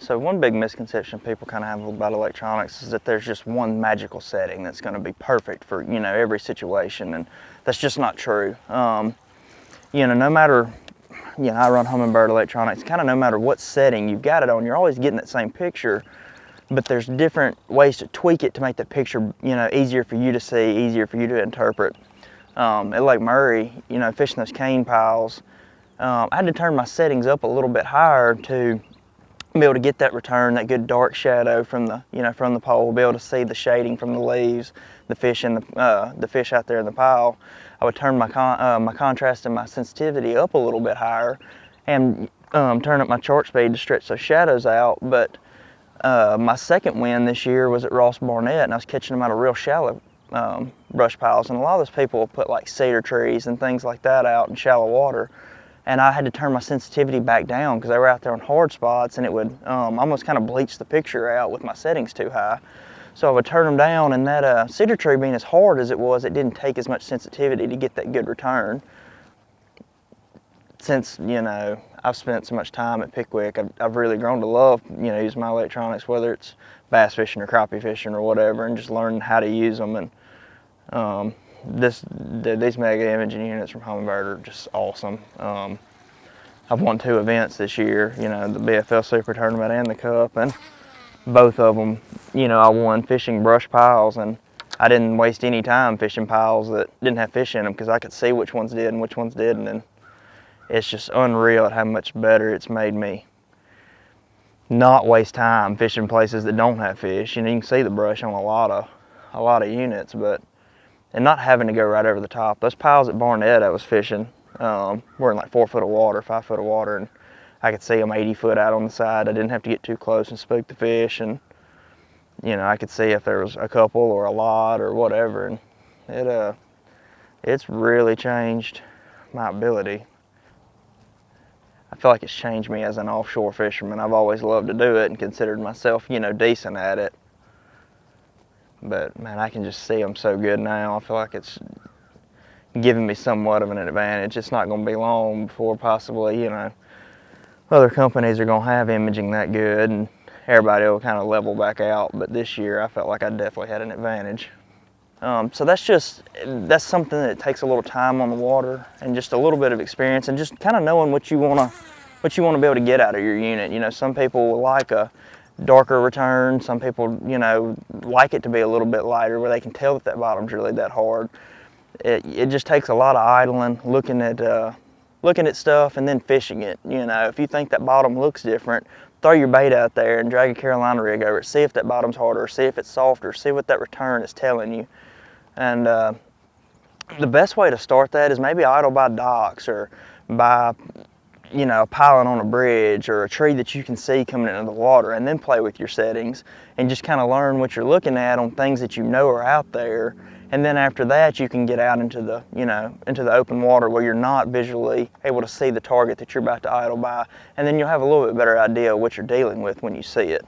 So one big misconception people kind of have about electronics is that there's just one magical setting that's going to be perfect for, you know, every situation, and that's just not true. You know, no matter, you know, I run Humminbird electronics, kind of no matter what setting you've got it on, you're always getting that same picture, but there's different ways to tweak it to make the picture, you know, easier for you to see, easier for you to interpret. At Lake Murray, you know, fishing those cane piles, I had to turn my settings up a little bit higher to be able to get that return, that good dark shadow from the, you know, from the pole, be able to see the shading from the leaves, the fish in the fish out there in the pile. I would turn my contrast and my sensitivity up a little bit higher, and turn up my chart speed to stretch those shadows out. But my second win this year was at Ross Barnett, and I was catching them out of real shallow brush piles. And a lot of those people will put like cedar trees and things like that out in shallow water. And I had to turn my sensitivity back down because they were out there on hard spots, and it would almost kind of bleach the picture out with my settings too high. So I would turn them down, and that cedar tree being as hard as it was, it didn't take as much sensitivity to get that good return. Since, you know, I've spent so much time at Pickwick, I've really grown to love, you know, using my electronics, whether it's bass fishing or crappie fishing or whatever, and just learning how to use them. And these mega imaging units from Humminbird are just awesome. I've won 2 events this year, you know, the BFL Super Tournament and the Cup, and both of them, you know, I won fishing brush piles, and I didn't waste any time fishing piles that didn't have fish in them because I could see which ones did and which ones didn't, and it's just unreal at how much better it's made me not waste time fishing places that don't have fish. You know, you can see the brush on a lot of units, and not having to go right over the top. Those piles at Barnett I was fishing were in like 4 foot of water, 5 foot of water, and I could see them 80 foot out on the side. I didn't have to get too close and spook the fish, and you know, I could see if there was a couple or a lot or whatever, and it's really changed my ability. I feel like it's changed me as an offshore fisherman. I've always loved to do it and considered myself, you know, decent at it. But man, I can just see them so good now. I feel like it's giving me somewhat of an advantage. It's not going to be long before possibly, you know, other companies are going to have imaging that good, and everybody will kind of level back out. But this year, I felt like I definitely had an advantage. So that's something that takes a little time on the water and just a little bit of experience and just kind of knowing what you want to be able to get out of your unit. You know, some people like a darker return. Some people, you know, like it to be a little bit lighter where they can tell that bottom's really that hard. It just takes a lot of idling, looking at stuff and then fishing it. You know, if you think that bottom looks different, throw your bait out there and drag a Carolina rig over it. See if that bottom's harder, see if it's softer, see what that return is telling you. And the best way to start that is maybe idle by docks or by, you know, piling on a bridge or a tree that you can see coming into the water, and then play with your settings and just kind of learn what you're looking at on things that you know are out there. And then after that, you can get out into the, you know, into the open water where you're not visually able to see the target that you're about to idle by, and then you'll have a little bit better idea of what you're dealing with when you see it.